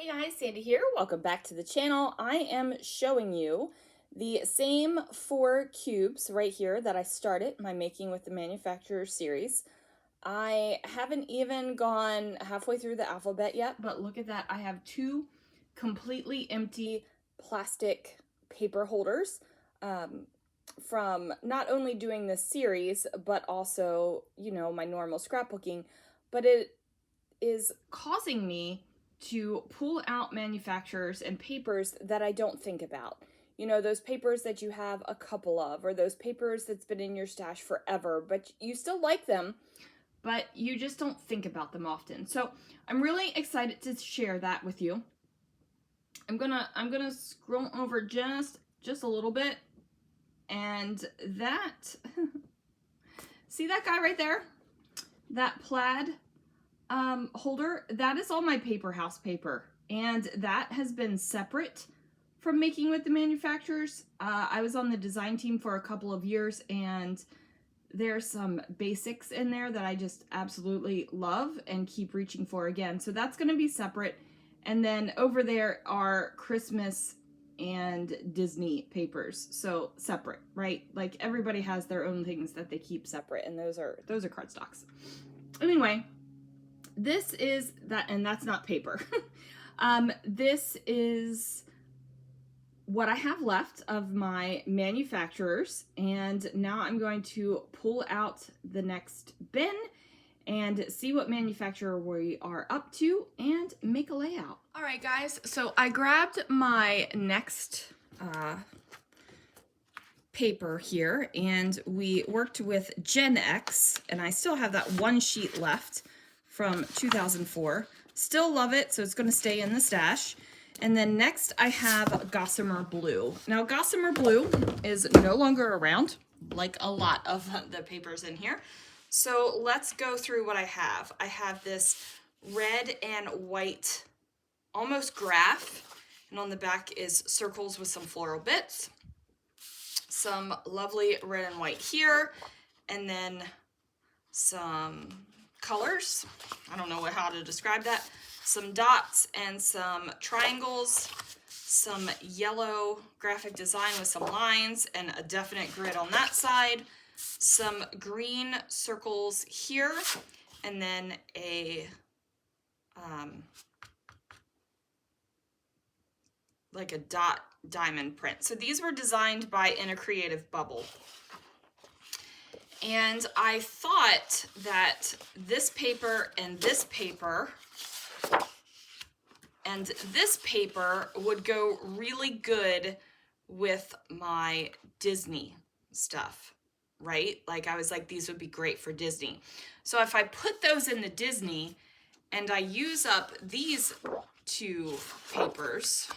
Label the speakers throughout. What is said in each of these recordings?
Speaker 1: Hey guys, Sandy here. Welcome back to the channel. I am showing you the same 4 cubes right here that I started my Making with the Manufacturer series. I haven't even gone halfway through the alphabet yet, but look at that. I have 2 completely empty plastic paper holders from not only doing this series, but also, my normal scrapbooking, but it is causing me to pull out manufacturers and papers that I don't think about. You know, those papers that you have a couple of, or those papers that's been in your stash forever, but you still like them, but you just don't think about them often. So I'm really excited to share that with you. I'm gonna scroll over just a little bit, and that see that guy right there? That plaid holder, that is all my paper house paper, and that has been separate from Making with the Manufacturers. I was on the design team for a couple of years, and there's some basics in there that I just absolutely love and keep reaching for again. So that's going to be separate. And then over there are Christmas and Disney papers. So separate, right? Like everybody has their own things that they keep separate, and those are cardstocks. Anyway, this is that, and that's not paper. This is what I have left of my manufacturers, and now I'm going to pull out the next bin and see what manufacturer we are up to and make a layout. All right, guys, so I grabbed my next paper here, and we worked with Gen X, and I still have that one sheet left from 2004. Still love it, so it's going to stay in the stash. And then next I have Gossamer Blue. Now Gossamer Blue is no longer around, like a lot of the papers in here. So let's go through what I have. I have this red and white, almost graph, and on the back is circles with some floral bits. Some lovely red and white here, and then some colors. I don't know how to describe that. Some dots and some triangles, some yellow graphic design with some lines and a definite grid on that side, some green circles here, and then a like a dot diamond print. So these were designed by In a Creative Bubble. And I thought that this paper and this paper and this paper would go really good with my Disney stuff, right? Like I was like, these would be great for Disney. So if I put those in the Disney and I use up these 2 papers,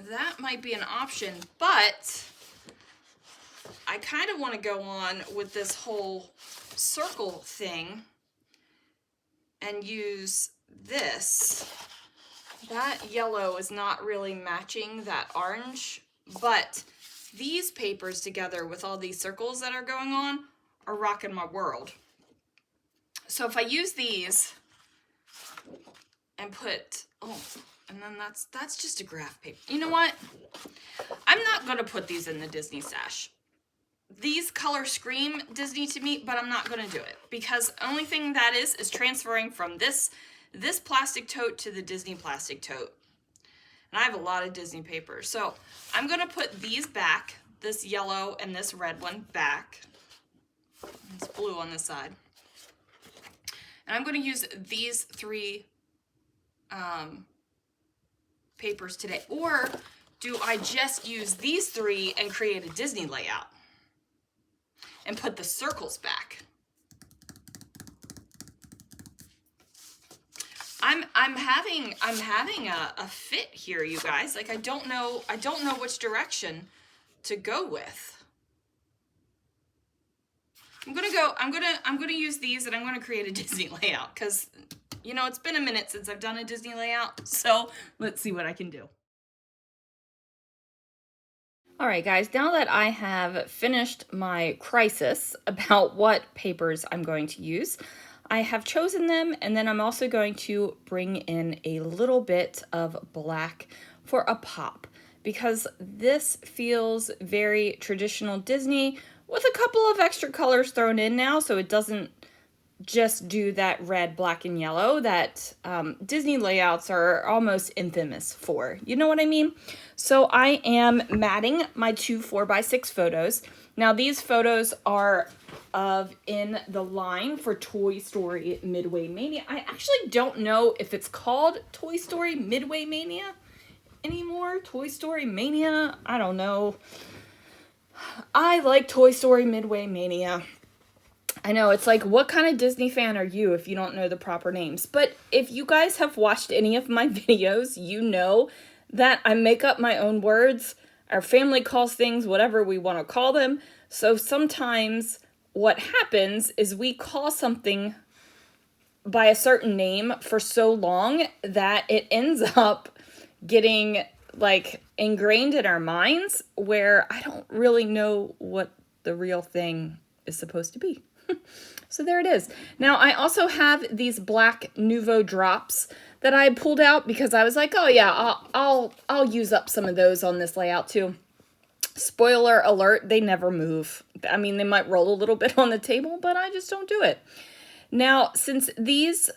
Speaker 1: that might be an option, but I kind of want to go on with this whole circle thing and use this. That yellow is not really matching that orange, but these papers together with all these circles that are going on are rocking my world. So if I use these and put, and then that's just a graph paper. You know what? I'm not going to put these in the Disney stash. These color scream Disney to me, but I'm not going to do it because the only thing that is transferring from this plastic tote to the Disney plastic tote. And I have a lot of Disney papers. So I'm going to put these back, this yellow and this red one back. It's blue on this side. And I'm going to use these 3 papers today. Or do I just use these 3 and create a Disney layout and put the circles back? I'm having a fit here, you guys. Like I don't know which direction to go with. I'm gonna use these, and I'm gonna create a Disney layout because you know it's been a minute since I've done a Disney layout. So let's see what I can do. All right, guys, now that I have finished my crisis about what papers I'm going to use, I have chosen them, and then I'm also going to bring in a little bit of black for a pop, because this feels very traditional Disney with a couple of extra colors thrown in now, so it doesn't just do that red, black, and yellow that Disney layouts are almost infamous for. You know what I mean? So I am matting my two 4x6 photos. Now these photos are of in the line for Toy Story Midway Mania. I actually don't know if it's called Toy Story Midway Mania anymore. Toy Story Mania? I don't know. I like Toy Story Midway Mania. I know, it's like, what kind of Disney fan are you if you don't know the proper names? But if you guys have watched any of my videos, you know that I make up my own words. Our family calls things whatever we want to call them. So sometimes what happens is we call something by a certain name for so long that it ends up getting like ingrained in our minds where I don't really know what the real thing is supposed to be. So there it is. Now I also have these black Nouveau drops that I pulled out because I was like, oh yeah, I'll use up some of those on this layout too. Spoiler alert, they never move. I mean, they might roll a little bit on the table, but I just don't do it. Now, since these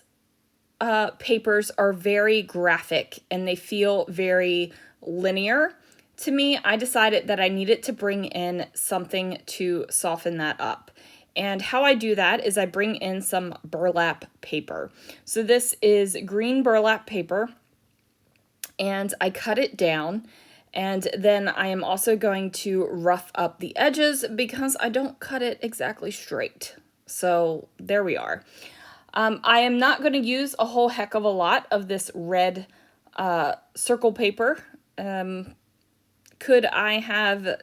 Speaker 1: papers are very graphic and they feel very linear to me, I decided that I needed to bring in something to soften that up. And how I do that is I bring in some burlap paper. So this is green burlap paper, and I cut it down. And then I am also going to rough up the edges because I don't cut it exactly straight. So there we are. I am not going to use a whole heck of a lot of this red circle paper. Could I have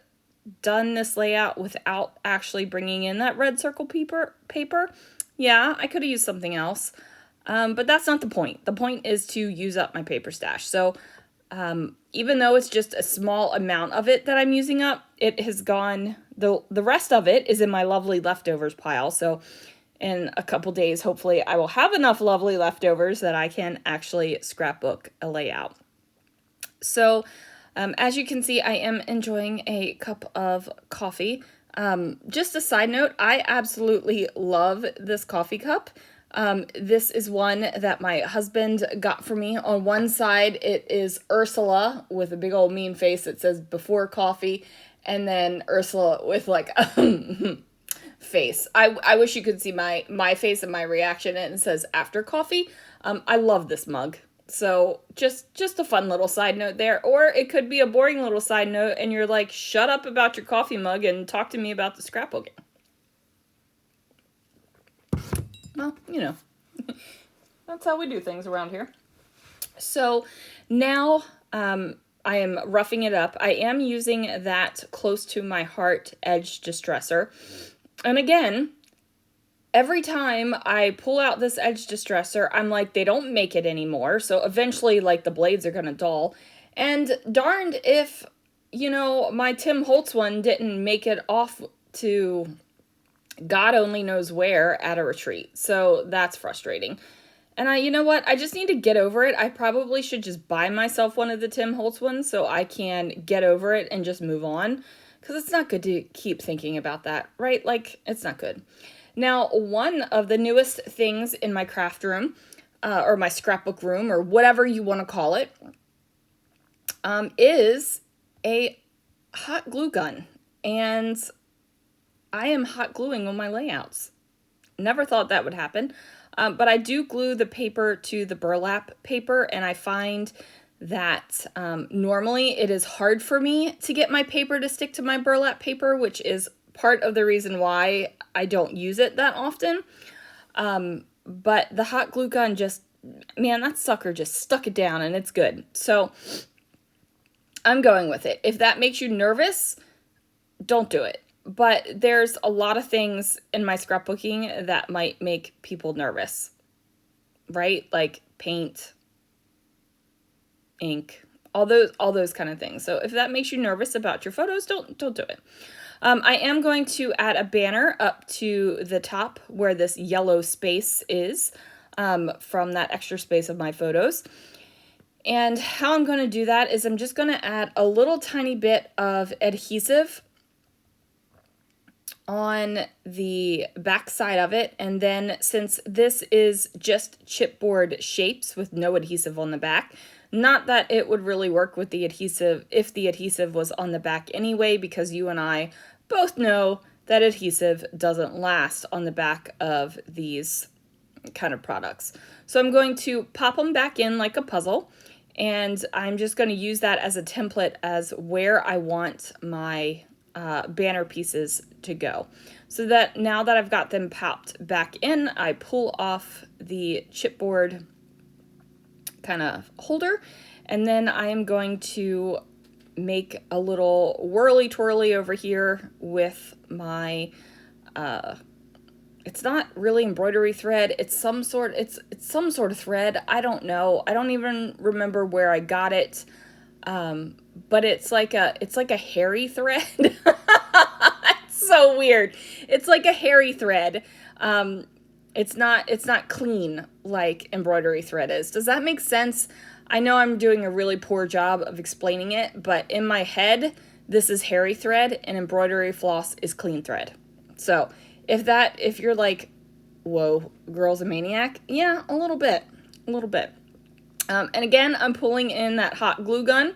Speaker 1: done this layout without actually bringing in that red circle paper? Yeah, I could have used something else. But that's not the point. The point is to use up my paper stash. So even though it's just a small amount of it that I'm using up, it has gone, the rest of it is in my lovely leftovers pile. So in a couple days, hopefully I will have enough lovely leftovers that I can actually scrapbook a layout. So as you can see, I am enjoying a cup of coffee. Just a side note, I absolutely love this coffee cup. This is one that my husband got for me. On one side, it is Ursula with a big old mean face that says before coffee, and then Ursula with like a face. I wish you could see my face and my reaction, and it says after coffee. I love this mug. So just a fun little side note there. Or it could be a boring little side note and you're like, shut up about your coffee mug and talk to me about the scrapbooking. Well, you know, that's how we do things around here. So now I am roughing it up. I am using that close to my heart edge distresser. And again, every time I pull out this edge distresser, I'm like, they don't make it anymore. So eventually, like, the blades are going to dull. And darned if, you know, my Tim Holtz one didn't make it off to God only knows where at a retreat. So that's frustrating. And you know what? I just need to get over it. I probably should just buy myself one of the Tim Holtz ones so I can get over it and just move on. Because it's not good to keep thinking about that, right? Like, it's not good. Now, one of the newest things in my craft room, or my scrapbook room, or whatever you want to call it, is a hot glue gun. And I am hot gluing on my layouts. Never thought that would happen. But I do glue the paper to the burlap paper, and I find that normally it is hard for me to get my paper to stick to my burlap paper, which is part of the reason why I don't use it that often. But the hot glue gun just, man, that sucker just stuck it down and it's good. So I'm going with it. If that makes you nervous, don't do it. But there's a lot of things in my scrapbooking that might make people nervous, right? Like paint, ink, all those kind of things. So if that makes you nervous about your photos, don't do it. I am going to add a banner up to the top where this yellow space is from that extra space of my photos. And how I'm going to do that is I'm just going to add a little tiny bit of adhesive on the back side of it. And then since this is just chipboard shapes with no adhesive on the back, not that it would really work with the adhesive if the adhesive was on the back anyway, because you and I both know that adhesive doesn't last on the back of these kind of products. So I'm going to pop them back in like a puzzle, and I'm just going to use that as a template as where I want my banner pieces to go. So that now that I've got them popped back in, I pull off the chipboard kind of holder, and then I am going to make a little whirly twirly over here with my it's not really embroidery thread, it's some sort of thread. I don't know, I don't even remember where I got it, but it's like a hairy thread. It's so weird. It's like a hairy thread. It's not clean like embroidery thread is. Does that make sense? I know I'm doing a really poor job of explaining it, but in my head, this is hairy thread and embroidery floss is clean thread. So if you're like, whoa, girl's a maniac, yeah, a little bit. And again, I'm pulling in that hot glue gun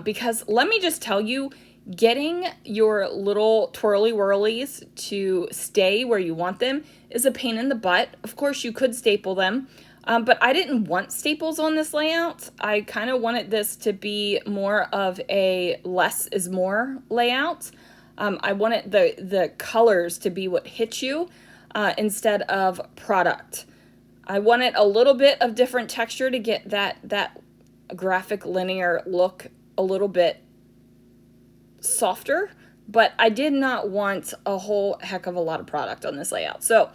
Speaker 1: because let me just tell you, getting your little twirly whirlies to stay where you want them is a pain in the butt. Of course, you could staple them, but I didn't want staples on this layout. I kind of wanted this to be more of a less is more layout. I wanted the colors to be what hits you instead of product. I wanted a little bit of different texture to get that graphic linear look a little bit softer, but I did not want a whole heck of a lot of product on this layout. So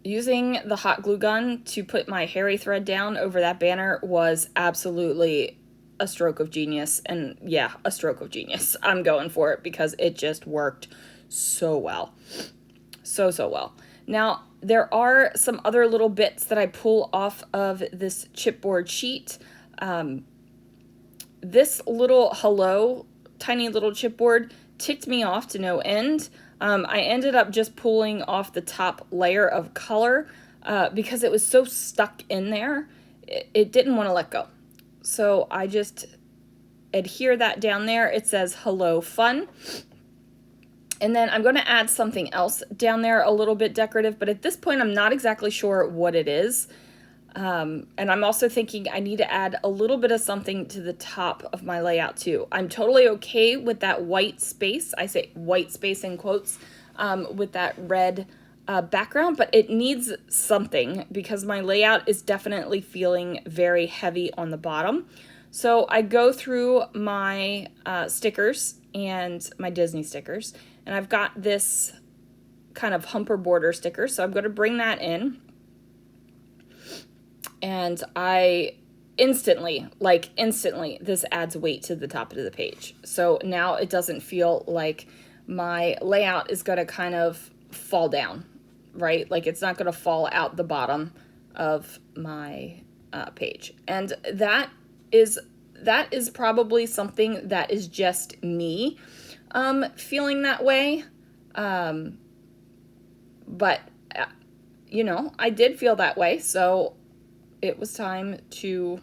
Speaker 1: using the hot glue gun to put my hairy thread down over that banner was absolutely a stroke of genius. And yeah, a stroke of genius. I'm going for it because it just worked so well. So well. Now, there are some other little bits that I pull off of this chipboard sheet. This little hello, tiny little chipboard ticked me off to no end. I ended up just pulling off the top layer of color because it was so stuck in there. It didn't want to let go. So I just adhere that down there. It says hello fun. And then I'm going to add something else down there, a little bit decorative, but at this point I'm not exactly sure what it is. And I'm also thinking I need to add a little bit of something to the top of my layout too. I'm totally okay with that white space. I say white space in quotes, with that red background, but it needs something because my layout is definitely feeling very heavy on the bottom. So I go through my stickers and my Disney stickers, and I've got this kind of humper border sticker, so I'm going to bring that in. And I instantly, this adds weight to the top of the page. So now it doesn't feel like my layout is going to kind of fall down, right? Like it's not going to fall out the bottom of my page. And that is probably something that is just me feeling that way. But, you know, I did feel that way. So it was time to,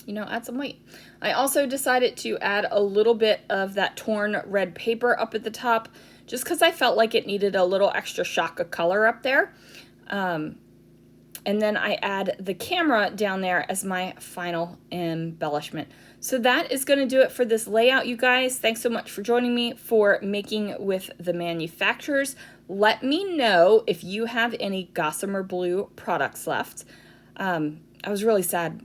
Speaker 1: you know, add some weight. I also decided to add a little bit of that torn red paper up at the top, just because I felt like it needed a little extra shock of color up there. And then I add the camera down there as my final embellishment. So that is going to do it for this layout, you guys. Thanks so much for joining me for Making with the Manufacturers. Let me know if you have any Gossamer Blue products left. I was really sad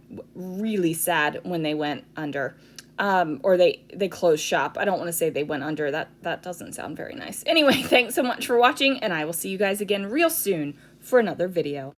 Speaker 1: when they went under, or they closed shop. I don't want to say they went under. That doesn't sound very nice. Anyway, thanks so much for watching, and I will see you guys again real soon for another video.